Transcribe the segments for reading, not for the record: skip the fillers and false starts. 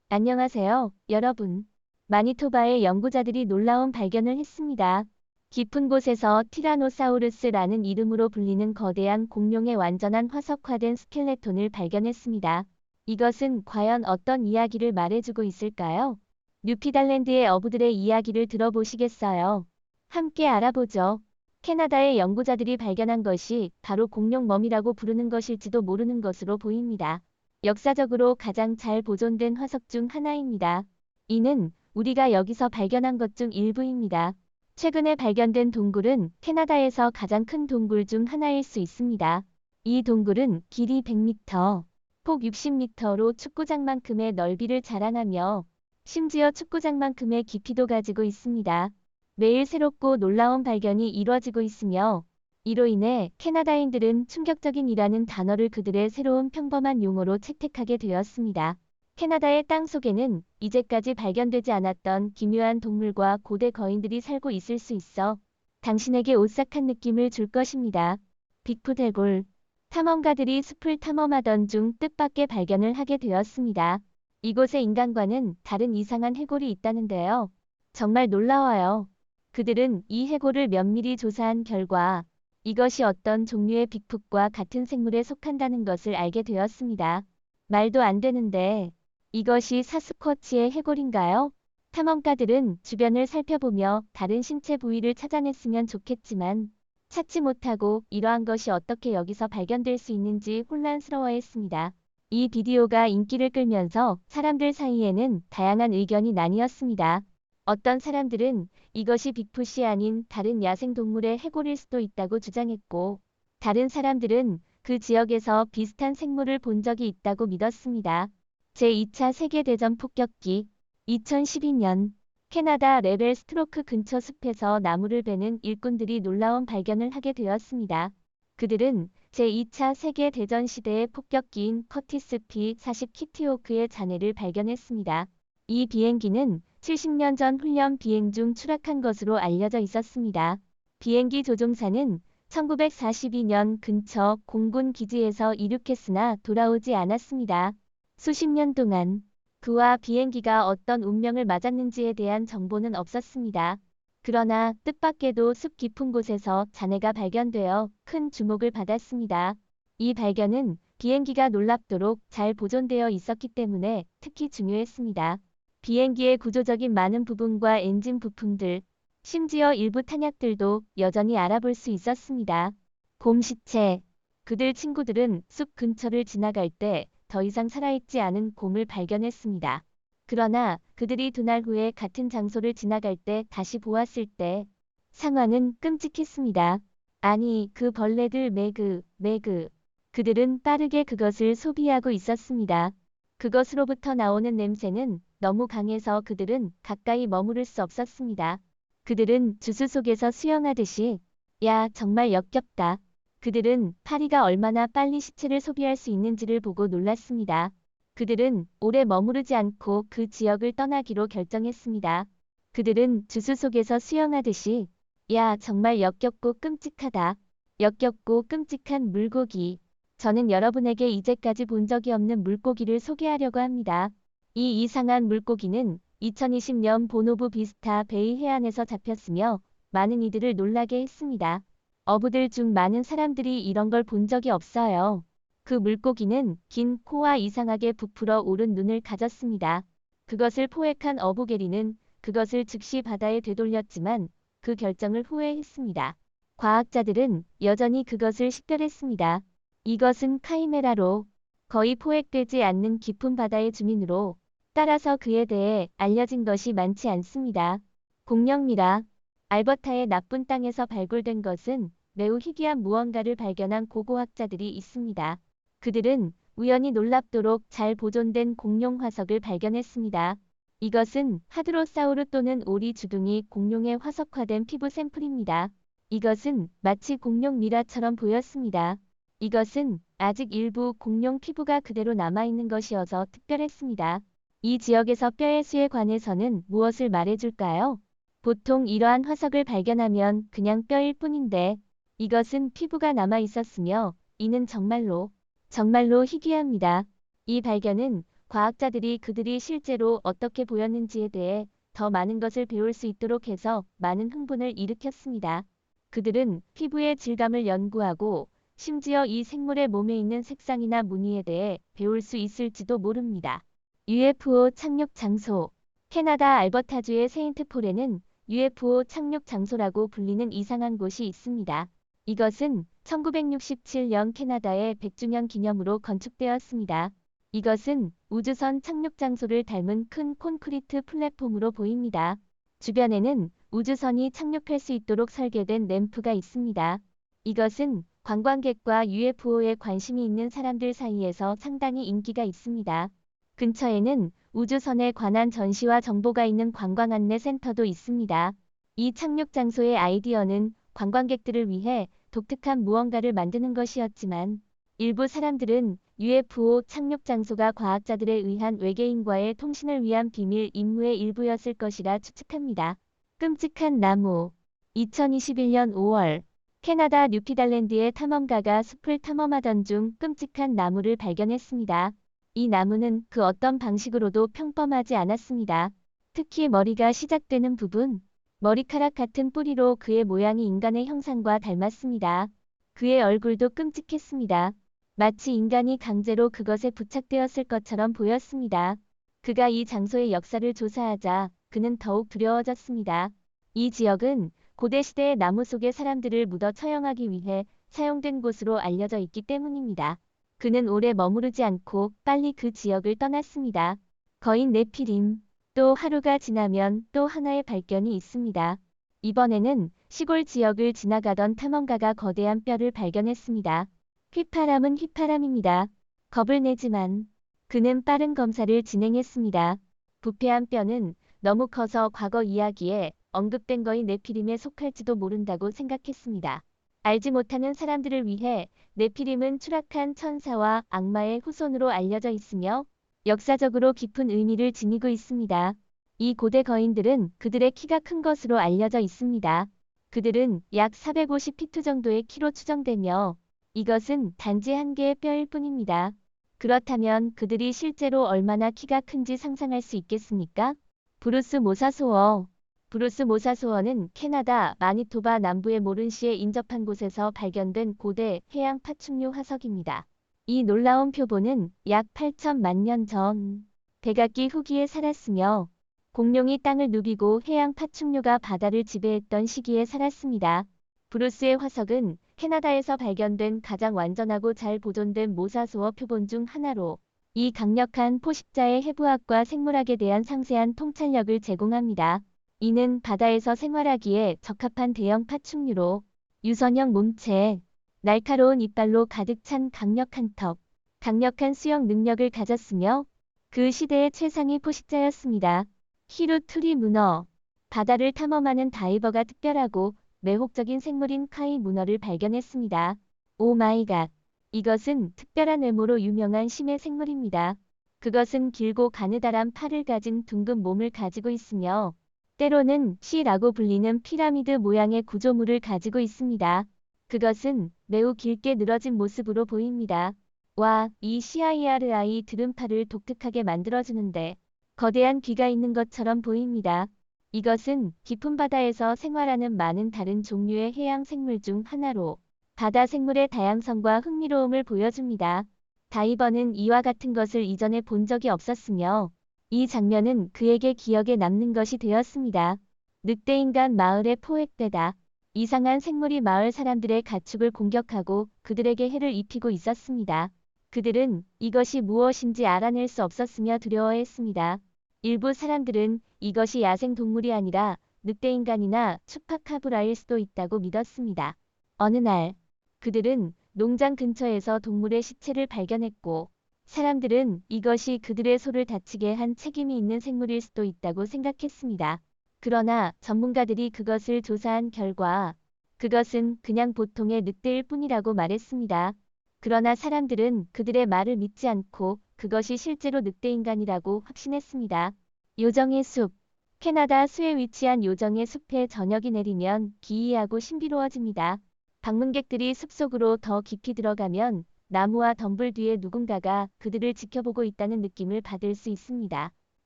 안녕하세요, 여러분. 마니토바의 연구자들이 놀라운 발견을 했습니다. 깊은 곳에서 티라노사우루스라는 이름으로 불리는 거대한 공룡의 완전한 화석화된 스켈레톤을 발견했습니다. 이것은 과연 어떤 이야기를 말해주고 있을까요? 뉴피달랜드의 어부들의 이야기를 들어보시겠어요? 함께 알아보죠. 캐나다의 연구자들이 발견한 것이 바로 공룡 머미라고 부르는 것일지도 모르는 것으로 보입니다. 역사적으로 가장 잘 보존된 화석 중 하나입니다. 이는 우리가 여기서 발견한 것 중 일부입니다. 최근에 발견된 동굴은 캐나다에서 가장 큰 동굴 중 하나일 수 있습니다. 이 동굴은 길이 100m, 폭 60m로 축구장만큼의 넓이를 자랑하며 심지어 축구장만큼의 깊이도 가지고 있습니다. 매일 새롭고 놀라운 발견이 이루어지고 있으며 이로 인해 캐나다인들은 충격적인이라는 단어를 그들의 새로운 평범한 용어로 채택하게 되었습니다. 캐나다의 땅 속에는 이제까지 발견되지 않았던 기묘한 동물과 고대 거인들이 살고 있을 수 있어 당신에게 오싹한 느낌을 줄 것입니다. 빅풋 해골. 탐험가들이 숲을 탐험하던 중 뜻밖의 발견을 하게 되었습니다. 이곳에 인간과는 다른 이상한 해골이 있다는데요. 정말 놀라워요. 그들은 이 해골을 면밀히 조사한 결과 이것이 어떤 종류의 빅풋과 같은 생물에 속한다는 것을 알게 되었습니다. 말도 안 되는데 이것이 사스쿼치의 해골인가요? 탐험가들은 주변을 살펴보며 다른 신체 부위를 찾아냈으면 좋겠지만 찾지 못하고 이러한 것이 어떻게 여기서 발견될 수 있는지 혼란스러워했습니다. 이 비디오가 인기를 끌면서 사람들 사이에는 다양한 의견이 나뉘었습니다. 어떤 사람들은 이것이 빅풋이 아닌 다른 야생동물의 해골일 수도 있다고 주장했고, 다른 사람들은 그 지역에서 비슷한 생물을 본 적이 있다고 믿었습니다. 제2차 세계대전 폭격기 2012년 캐나다 레벨 스트로크 근처 숲에서 나무를 베는 일꾼들이 놀라운 발견을 하게 되었습니다. 그들은 제2차 세계대전 시대의 폭격기인 커티스 P-40 키티호크의 잔해를 발견했습니다. 이 비행기는 70년 전 훈련 비행 중 추락한 것으로 알려져 있었습니다. 비행기 조종사는 1942년 근처 공군 기지에서 이륙했으나 돌아오지 않았습니다. 수십 년 동안 그와 비행기가 어떤 운명을 맞았는지에 대한 정보는 없었습니다. 그러나 뜻밖에도 숲 깊은 곳에서 잔해가 발견되어 큰 주목을 받았습니다. 이 발견은 비행기가 놀랍도록 잘 보존되어 있었기 때문에 특히 중요했습니다. 비행기의 구조적인 많은 부분과 엔진 부품들, 심지어 일부 탄약들도 여전히 알아볼 수 있었습니다. 곰 시체. 그들 친구들은 숲 근처를 지나갈 때 더 이상 살아있지 않은 곰을 발견했습니다. 그러나 그들이 2날 후에 같은 장소를 지나갈 때 다시 보았을 때 상황은 끔찍했습니다. 아니, 그 벌레들 매그. 그들은 빠르게 그것을 소비하고 있었습니다. 그것으로부터 나오는 냄새는 너무 강해서 그들은 가까이 머무를 수 없었습니다. 그들은 주스 속에서 수영하듯이 야, 정말 역겹다. 그들은 파리가 얼마나 빨리 시체를 소비할 수 있는지를 보고 놀랐습니다. 그들은 오래 머무르지 않고 그 지역을 떠나기로 결정했습니다. 그들은 주스 속에서 수영하듯이 야, 정말 역겹고 끔찍하다. 역겹고 끔찍한 물고기. 저는 여러분에게 이제까지 본 적이 없는 물고기를 소개하려고 합니다. 이 이상한 물고기는 2020년 보노부 비스타 베이 해안에서 잡혔으며 많은 이들을 놀라게 했습니다. 어부들 중 많은 사람들이 이런 걸 본 적이 없어요. 그 물고기는 긴 코와 이상하게 부풀어 오른 눈을 가졌습니다. 그것을 포획한 어부 게리는 그것을 즉시 바다에 되돌렸지만 그 결정을 후회했습니다. 과학자들은 여전히 그것을 식별했습니다. 이것은 카이메라로 거의 포획되지 않는 깊은 바다의 주민으로 따라서 그에 대해 알려진 것이 많지 않습니다. 공룡미라. 알버타의 나쁜 땅에서 발굴된 것은 매우 희귀한 무언가를 발견한 고고학자들이 있습니다. 그들은 우연히 놀랍도록 잘 보존된 공룡 화석을 발견했습니다. 이것은 하드로사우루 또는 오리 주둥이 공룡의 화석화된 피부 샘플입니다. 이것은 마치 공룡 미라처럼 보였습니다. 이것은 아직 일부 공룡 피부가 그대로 남아있는 것이어서 특별했습니다. 이 지역에서 뼈의 수에 관해서는 무엇을 말해줄까요? 보통 이러한 화석을 발견하면 그냥 뼈일 뿐인데 이것은 피부가 남아 있었으며 이는 정말로 희귀합니다. 이 발견은 과학자들이 그들이 실제로 어떻게 보였는지에 대해 더 많은 것을 배울 수 있도록 해서 많은 흥분을 일으켰습니다. 그들은 피부의 질감을 연구하고 심지어 이 생물의 몸에 있는 색상이나 무늬에 대해 배울 수 있을지도 모릅니다. UFO 착륙 장소. 캐나다 알버타주의 세인트폴에는 UFO 착륙 장소라고 불리는 이상한 곳이 있습니다. 이것은 1967년 캐나다의 100주년 기념으로 건축되었습니다. 이것은 우주선 착륙 장소를 닮은 큰 콘크리트 플랫폼으로 보입니다. 주변에는 우주선이 착륙할 수 있도록 설계된 램프가 있습니다. 이것은 관광객과 UFO에 관심이 있는 사람들 사이에서 상당히 인기가 있습니다. 근처에는 우주선에 관한 전시와 정보가 있는 관광 안내 센터도 있습니다. 이 착륙 장소의 아이디어는 관광객들을 위해 독특한 무언가를 만드는 것이었지만 일부 사람들은 UFO 착륙 장소가 과학자들에 의한 외계인과의 통신을 위한 비밀 임무의 일부였을 것이라 추측합니다. 끔찍한 나무. 2021년 5월 캐나다 뉴피달랜드의 탐험가가 숲을 탐험하던 중 끔찍한 나무를 발견했습니다. 이 나무는 그 어떤 방식으로도 평범하지 않았습니다. 특히 머리가 시작되는 부분, 머리카락 같은 뿌리로 그의 모양이 인간의 형상과 닮았습니다. 그의 얼굴도 끔찍했습니다. 마치 인간이 강제로 그것에 부착되었을 것처럼 보였습니다. 그가 이 장소의 역사를 조사하자 그는 더욱 두려워졌습니다. 이 지역은 고대 시대의 나무 속의 사람들을 묻어 처형하기 위해 사용된 곳으로 알려져 있기 때문입니다. 그는 오래 머무르지 않고 빨리 그 지역을 떠났습니다. 거인 네피림. 또 하루가 지나면 또 하나의 발견이 있습니다. 이번에는 시골 지역을 지나가던 탐험가가 거대한 뼈를 발견했습니다. 휘파람은 휘파람입니다. 겁을 내지만 그는 빠른 검사를 진행했습니다. 부패한 뼈는 너무 커서 과거 이야기에 언급된 거인 네피림에 속할지도 모른다고 생각했습니다. 알지 못하는 사람들을 위해 네피림은 추락한 천사와 악마의 후손으로 알려져 있으며 역사적으로 깊은 의미를 지니고 있습니다. 이 고대 거인들은 그들의 키가 큰 것으로 알려져 있습니다. 그들은 약 450피트 정도의 키로 추정되며 이것은 단지 한 개의 뼈일 뿐입니다. 그렇다면 그들이 실제로 얼마나 키가 큰지 상상할 수 있겠습니까? 브루스 모사소어. 브루스 모사소어는 캐나다 마니토바 남부의 모른시에 인접한 곳에서 발견된 고대 해양 파충류 화석입니다. 이 놀라운 표본은 약 8천만 년 전 백악기 후기에 살았으며 공룡이 땅을 누비고 해양 파충류가 바다를 지배했던 시기에 살았습니다. 브루스의 화석은 캐나다에서 발견된 가장 완전하고 잘 보존된 모사소어 표본 중 하나로 이 강력한 포식자의 해부학과 생물학에 대한 상세한 통찰력을 제공합니다. 이는 바다에서 생활하기에 적합한 대형 파충류로 유선형 몸체, 날카로운 이빨로 가득 찬 강력한 턱, 강력한 수영 능력을 가졌으며 그 시대의 최상위 포식자였습니다. 히루투리 문어. 바다를 탐험하는 다이버가 특별하고 매혹적인 생물인 카이 문어를 발견했습니다. 오 마이 갓. 이것은 특별한 외모로 유명한 심해 생물입니다. 그것은 길고 가느다란 팔을 가진 둥근 몸을 가지고 있으며 때로는 C라고 불리는 피라미드 모양의 구조물을 가지고 있습니다. 그것은 매우 길게 늘어진 모습으로 보입니다. 와, 이 CIRI 드름팔을 독특하게 만들어주는데 거대한 귀가 있는 것처럼 보입니다. 이것은 깊은 바다에서 생활하는 많은 다른 종류의 해양 생물 중 하나로 바다 생물의 다양성과 흥미로움을 보여줍니다. 다이버는 이와 같은 것을 이전에 본 적이 없었으며 이 장면은 그에게 기억에 남는 것이 되었습니다. 늑대인간 마을에 포획되다. 이상한 생물이 마을 사람들의 가축을 공격하고 그들에게 해를 입히고 있었습니다. 그들은 이것이 무엇인지 알아낼 수 없었으며 두려워했습니다. 일부 사람들은 이것이 야생 동물이 아니라 늑대인간이나 추파카브라일 수도 있다고 믿었습니다. 어느 날 그들은 농장 근처에서 동물의 시체를 발견했고 사람들은 이것이 그들의 소를 다치게 한 책임이 있는 생물일 수도 있다고 생각했습니다. 그러나 전문가들이 그것을 조사한 결과 그것은 그냥 보통의 늑대일 뿐이라고 말했습니다. 그러나 사람들은 그들의 말을 믿지 않고 그것이 실제로 늑대인간이라고 확신했습니다. 요정의 숲. 캐나다 수에 위치한 요정의 숲에 저녁이 내리면 기이하고 신비로워집니다. 방문객들이 숲속으로 더 깊이 들어가면 나무와 덤불 뒤에 누군가가 그들을 지켜보고 있다는 느낌을 받을 수 있습니다.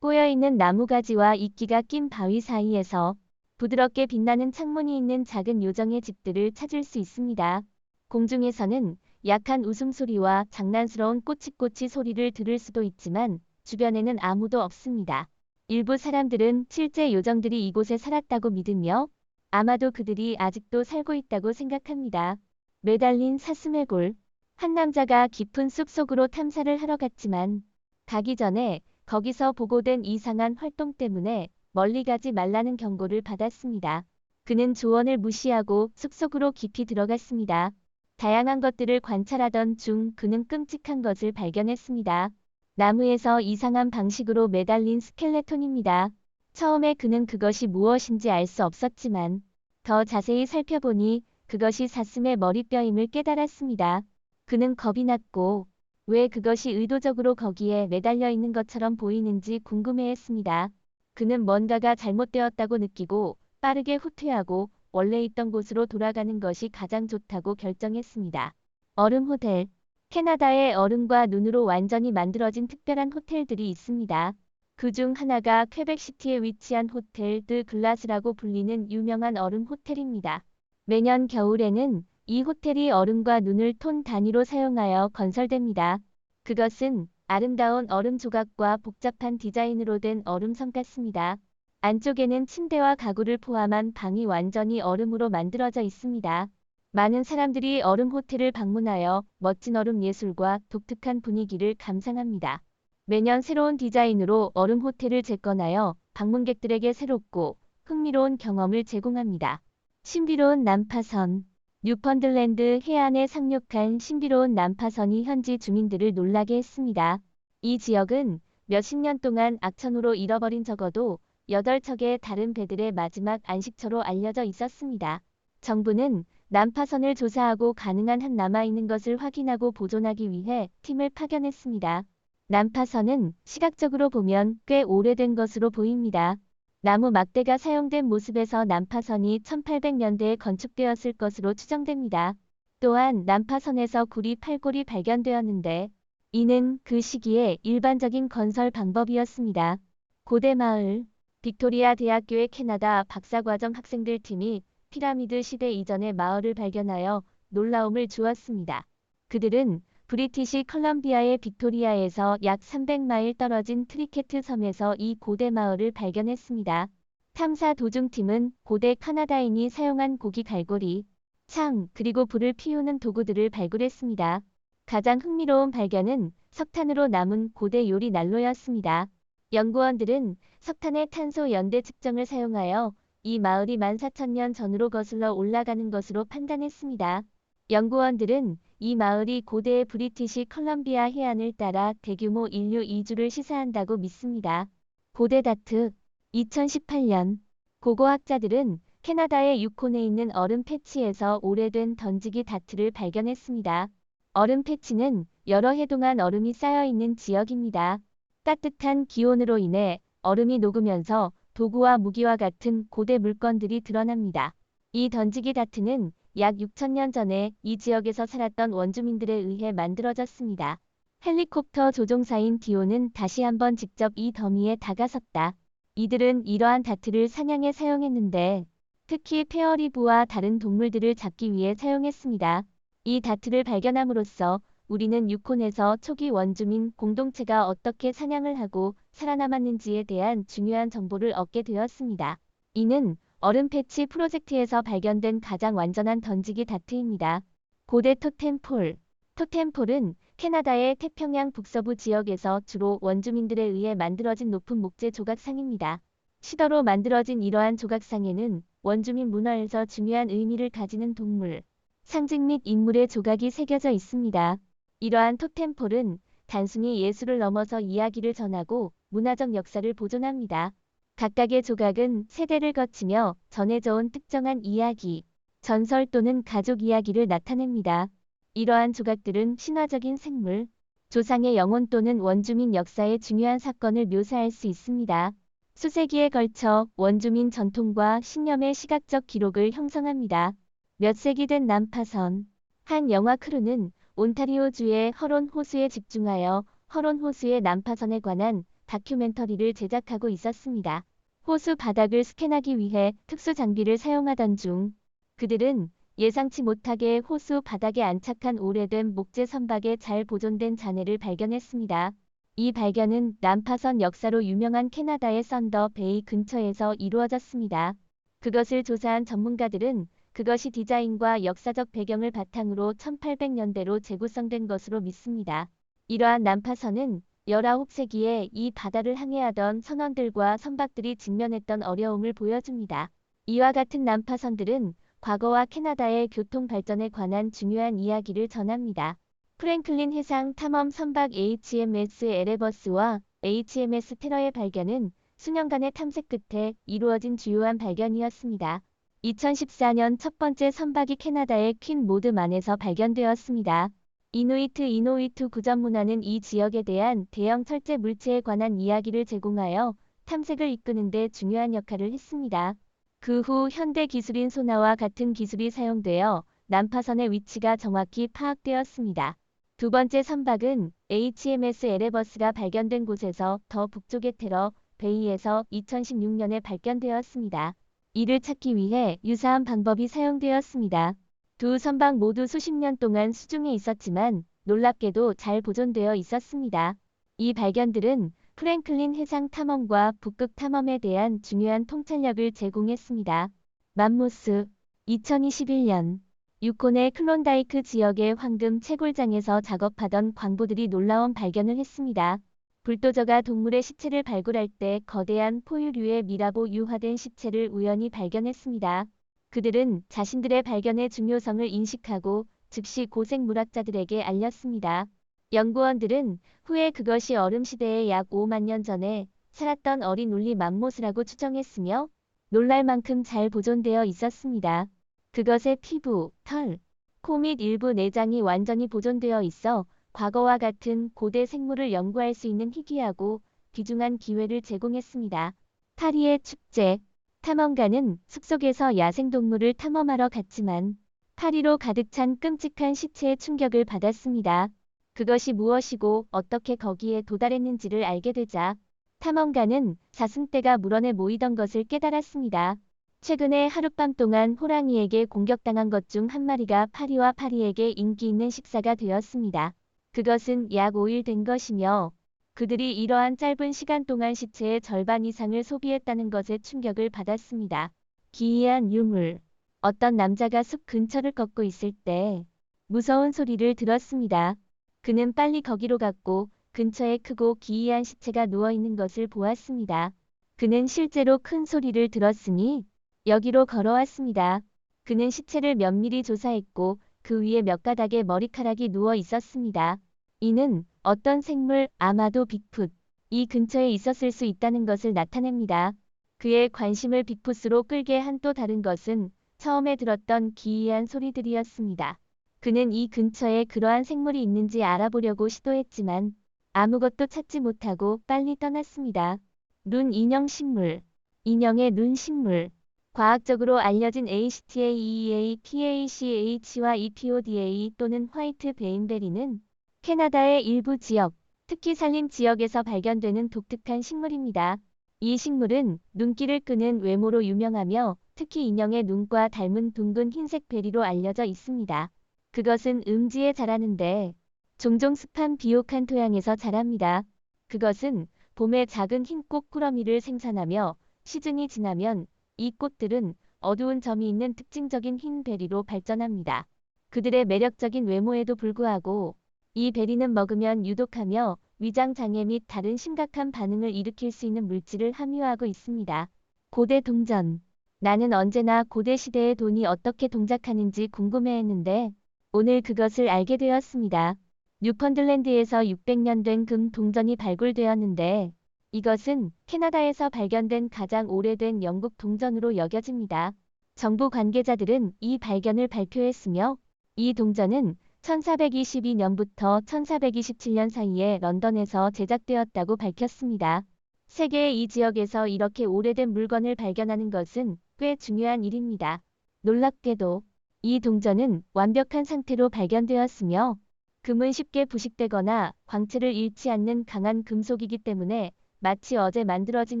꼬여있는 나무가지와 이끼가 낀 바위 사이에서 부드럽게 빛나는 창문이 있는 작은 요정의 집들을 찾을 수 있습니다. 공중에서는 약한 웃음소리와 장난스러운 꼬치꼬치 소리를 들을 수도 있지만 주변에는 아무도 없습니다. 일부 사람들은 실제 요정들이 이곳에 살았다고 믿으며 아마도 그들이 아직도 살고 있다고 생각합니다. 매달린 사슴의 골. 한 남자가 깊은 숲속으로 탐사를 하러 갔지만 가기 전에 거기서 보고된 이상한 활동 때문에 멀리 가지 말라는 경고를 받았습니다. 그는 조언을 무시하고 숲속으로 깊이 들어갔습니다. 다양한 것들을 관찰하던 중 그는 끔찍한 것을 발견했습니다. 나무에서 이상한 방식으로 매달린 스켈레톤입니다. 처음에 그는 그것이 무엇인지 알 수 없었지만 더 자세히 살펴보니 그것이 사슴의 머리뼈임을 깨달았습니다. 그는 겁이 났고 왜 그것이 의도적으로 거기에 매달려 있는 것처럼 보이는지 궁금해했습니다. 그는 뭔가가 잘못되었다고 느끼고 빠르게 후퇴하고 원래 있던 곳으로 돌아가는 것이 가장 좋다고 결정했습니다. 얼음 호텔. 캐나다의 얼음과 눈으로 완전히 만들어진 특별한 호텔들이 있습니다. 그중 하나가 퀘벡시티에 위치한 호텔 드 글라스라고 불리는 유명한 얼음 호텔입니다. 매년 겨울에는 이 호텔이 얼음과 눈을 톤 단위로 사용하여 건설됩니다. 그것은 아름다운 얼음 조각과 복잡한 디자인으로 된 얼음성 같습니다. 안쪽에는 침대와 가구를 포함한 방이 완전히 얼음으로 만들어져 있습니다. 많은 사람들이 얼음 호텔을 방문하여 멋진 얼음 예술과 독특한 분위기를 감상합니다. 매년 새로운 디자인으로 얼음 호텔을 재건하여 방문객들에게 새롭고 흥미로운 경험을 제공합니다. 신비로운 난파선. 뉴펀들랜드 해안에 상륙한 신비로운 난파선이 현지 주민들을 놀라게 했습니다. 이 지역은 몇십 년 동안 악천후로 잃어버린 적어도 8척의 다른 배들의 마지막 안식처로 알려져 있었습니다. 정부는 난파선을 조사하고 가능한 한 남아있는 것을 확인하고 보존하기 위해 팀을 파견했습니다. 난파선은 시각적으로 보면 꽤 오래된 것으로 보입니다. 나무 막대가 사용된 모습에서 난파선이 1800년대에 건축되었을 것으로 추정됩니다. 또한 난파선에서 구리 팔골이 발견되었는데 이는 그 시기의 일반적인 건설 방법이었습니다. 고대 마을. 빅토리아 대학교의 캐나다 박사과정 학생들 팀이 피라미드 시대 이전의 마을을 발견하여 놀라움을 주었습니다. 그들은 브리티시 컬럼비아의 빅토리아에서 약 300마일 떨어진 트리케트 섬에서 이 고대 마을을 발견했습니다. 탐사 도중팀은 고대 카나다인이 사용한 고기 갈고리, 창, 그리고 불을 피우는 도구들을 발굴했습니다. 가장 흥미로운 발견은 석탄으로 남은 고대 요리 난로였습니다. 연구원들은 석탄의 탄소 연대 측정을 사용하여 이 마을이 14,000년 전으로 거슬러 올라가는 것으로 판단했습니다. 연구원들은 이 마을이 고대의 브리티시 컬럼비아 해안을 따라 대규모 인류 이주를 시사한다고 믿습니다. 고대 다트. 2018년 고고학자들은 캐나다의 유콘에 있는 얼음 패치에서 오래된 던지기 다트를 발견했습니다. 얼음 패치는 여러 해 동안 얼음이 쌓여 있는 지역입니다. 따뜻한 기온으로 인해 얼음이 녹으면서 도구와 무기와 같은 고대 물건들이 드러납니다. 이 던지기 다트는 약 6,000년 전에 이 지역에서 살았던 원주민들에 의해 만들어졌습니다. 헬리콥터 조종사인 디오는 다시 한번 직접 이 더미에 다가섰다. 이들은 이러한 다트를 사냥에 사용했는데 특히 페어리부와 다른 동물들을 잡기 위해 사용했습니다. 이 다트를 발견함으로써 우리는 유콘에서 초기 원주민 공동체가 어떻게 사냥을 하고 살아남았는지에 대한 중요한 정보를 얻게 되었습니다. 이는 얼음 패치 프로젝트에서 발견된 가장 완전한 던지기 다트입니다. 고대 토템폴. 토템폴은 캐나다의 태평양 북서부 지역에서 주로 원주민들에 의해 만들어진 높은 목재 조각상입니다. 시더로 만들어진 이러한 조각상에는 원주민 문화에서 중요한 의미를 가지는 동물, 상징 및 인물의 조각이 새겨져 있습니다. 이러한 토템폴은 단순히 예술을 넘어서 이야기를 전하고 문화적 역사를 보존합니다. 각각의 조각은 세대를 거치며 전해져 온 특정한 이야기, 전설 또는 가족 이야기를 나타냅니다. 이러한 조각들은 신화적인 생물, 조상의 영혼 또는 원주민 역사의 중요한 사건을 묘사할 수 있습니다. 수세기에 걸쳐 원주민 전통과 신념의 시각적 기록을 형성합니다. 몇 세기 된 난파선. 한 영화 크루는 온타리오주의 허론 호수에 집중하여 허론 호수의 난파선에 관한 다큐멘터리를 제작하고 있었습니다. 호수 바닥을 스캔하기 위해 특수 장비를 사용하던 중 그들은 예상치 못하게 호수 바닥에 안착한 오래된 목재 선박에 잘 보존된 잔해를 발견했습니다. 이 발견은 난파선 역사로 유명한 캐나다의 썬더 베이 근처에서 이루어졌습니다. 그것을 조사한 전문가들은 그것이 디자인과 역사적 배경을 바탕으로 1800년대로 재구성된 것으로 믿습니다. 이러한 난파선은 19세기에 이 바다를 항해하던 선원들과 선박들이 직면했던 어려움을 보여줍니다. 이와 같은 난파선들은 과거와 캐나다의 교통 발전에 관한 중요한 이야기를 전합니다. 프랭클린 해상 탐험 선박 HMS 에레버스와 HMS 테러의 발견은 수년간의 탐색 끝에 이루어진 주요한 발견이었습니다. 2014년 첫 번째 선박이 캐나다의 퀸 모드만에서 발견되었습니다. 이누이트 구전 문화는 이 지역에 대한 대형 철제 물체에 관한 이야기를 제공하여 탐색을 이끄는 데 중요한 역할을 했습니다. 그 후 현대 기술인 소나와 같은 기술이 사용되어 난파선의 위치가 정확히 파악되었습니다. 두 번째 선박은 HMS 에레버스가 발견된 곳에서 더 북쪽의 테러 베이에서 2016년에 발견되었습니다. 이를 찾기 위해 유사한 방법이 사용되었습니다. 두 선박 모두 수십 년 동안 수중에 있었지만 놀랍게도 잘 보존되어 있었습니다. 이 발견들은 프랭클린 해상 탐험과 북극 탐험에 대한 중요한 통찰력을 제공했습니다. 맘모스 2021년 유콘의 클론다이크 지역의 황금 채굴장에서 작업하던 광부들이 놀라운 발견을 했습니다. 불도저가 동물의 시체를 발굴할 때 거대한 포유류의 미라보 유화된 시체를 우연히 발견했습니다. 그들은 자신들의 발견의 중요성을 인식하고 즉시 고생물학자들에게 알렸습니다. 연구원들은 후에 그것이 얼음시대의 약 5만 년 전에 살았던 어린 울리 맘모스라고 추정했으며 놀랄 만큼 잘 보존되어 있었습니다. 그것의 피부, 털, 코 및 일부 내장이 완전히 보존되어 있어 과거와 같은 고대 생물을 연구할 수 있는 희귀하고 귀중한 기회를 제공했습니다. 파리의 축제. 탐험가는 숲속에서 야생동물을 탐험하러 갔지만 파리로 가득 찬 끔찍한 시체의 충격을 받았습니다. 그것이 무엇이고 어떻게 거기에 도달했는지를 알게 되자 탐험가는 사슴떼가 물원에 모이던 것을 깨달았습니다. 최근에 하룻밤 동안 호랑이에게 공격당한 것 중 한 마리가 파리와 파리에게 인기 있는 식사가 되었습니다. 그것은 약 5일 된 것이며 그들이 이러한 짧은 시간 동안 시체의 절반 이상을 소비했다는 것에 충격을 받았습니다. 기이한 유물. 어떤 남자가 숲 근처를 걷고 있을 때 무서운 소리를 들었습니다. 그는 빨리 거기로 갔고 근처에 크고 기이한 시체가 누워있는 것을 보았습니다. 그는 실제로 큰 소리를 들었으니 여기로 걸어왔습니다. 그는 시체를 면밀히 조사했고 그 위에 몇 가닥의 머리카락이 누워 있었습니다. 이는 어떤 생물, 아마도 빅풋, 이 근처에 있었을 수 있다는 것을 나타냅니다. 그의 관심을 빅풋으로 끌게 한 또 다른 것은 처음에 들었던 기이한 소리들이었습니다. 그는 이 근처에 그러한 생물이 있는지 알아보려고 시도했지만 아무것도 찾지 못하고 빨리 떠났습니다. 눈 인형 식물. 인형의 눈 식물. 과학적으로 알려진 ACTAEA, PACH와 EPODA 또는 화이트 베인베리는 캐나다의 일부 지역, 특히 산림 지역에서 발견되는 독특한 식물입니다. 이 식물은 눈길을 끄는 외모로 유명하며 특히 인형의 눈과 닮은 둥근 흰색 베리로 알려져 있습니다. 그것은 음지에 자라는데 종종 습한 비옥한 토양에서 자랍니다. 그것은 봄에 작은 흰 꽃 꾸러미를 생산하며 시즌이 지나면 이 꽃들은 어두운 점이 있는 특징적인 흰 베리로 발전합니다. 그들의 매력적인 외모에도 불구하고 이 베리는 먹으면 유독하며 위장 장애 및 다른 심각한 반응을 일으킬 수 있는 물질을 함유하고 있습니다. 고대 동전. 나는 언제나 고대 시대의 돈이 어떻게 동작하는지 궁금해했는데 오늘 그것을 알게 되었습니다. 뉴펀들랜드에서 600년 된 금 동전이 발굴되었는데 이것은 캐나다에서 발견된 가장 오래된 영국 동전으로 여겨집니다. 정부 관계자들은 이 발견을 발표했으며 이 동전은 1422년부터 1427년 사이에 런던에서 제작되었다고 밝혔습니다. 세계의 이 지역에서 이렇게 오래된 물건을 발견하는 것은 꽤 중요한 일입니다. 놀랍게도 이 동전은 완벽한 상태로 발견되었으며 금은 쉽게 부식되거나 광채를 잃지 않는 강한 금속이기 때문에 마치 어제 만들어진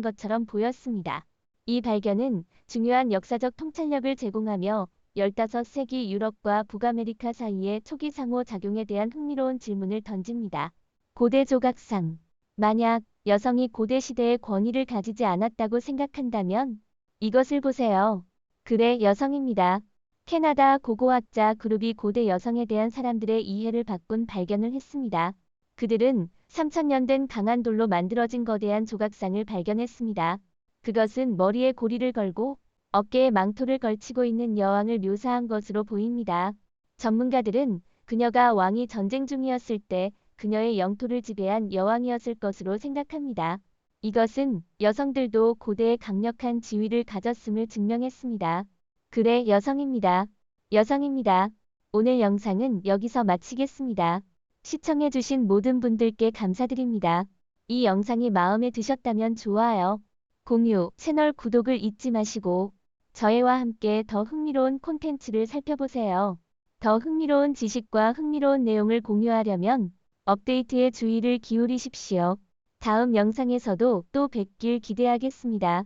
것처럼 보였습니다. 이 발견은 중요한 역사적 통찰력을 제공하며 15세기 유럽과 북아메리카 사이의 초기 상호작용에 대한 흥미로운 질문을 던집니다. 고대 조각상. 만약 여성이 고대 시대의 권위를 가지지 않았다고 생각한다면 이것을 보세요. 그래, 여성입니다. 캐나다 고고학자 그룹이 고대 여성에 대한 사람들의 이해를 바꾼 발견을 했습니다. 그들은 3000년 된 강한 돌로 만들어진 거대한 조각상을 발견했습니다. 그것은 머리에 고리를 걸고 어깨에 망토를 걸치고 있는 여왕을 묘사한 것으로 보입니다. 전문가들은 그녀가 왕이 전쟁 중이었을 때 그녀의 영토를 지배한 여왕이었을 것으로 생각합니다. 이것은 여성들도 고대에 강력한 지위를 가졌음을 증명했습니다. 그래, 여성입니다. 여성입니다. 오늘 영상은 여기서 마치겠습니다. 시청해주신 모든 분들께 감사드립니다. 이 영상이 마음에 드셨다면 좋아요, 공유, 채널 구독을 잊지 마시고 저희와 함께 더 흥미로운 콘텐츠를 살펴보세요. 더 흥미로운 지식과 흥미로운 내용을 공유하려면 업데이트에 주의를 기울이십시오. 다음 영상에서도 또 뵙길 기대하겠습니다.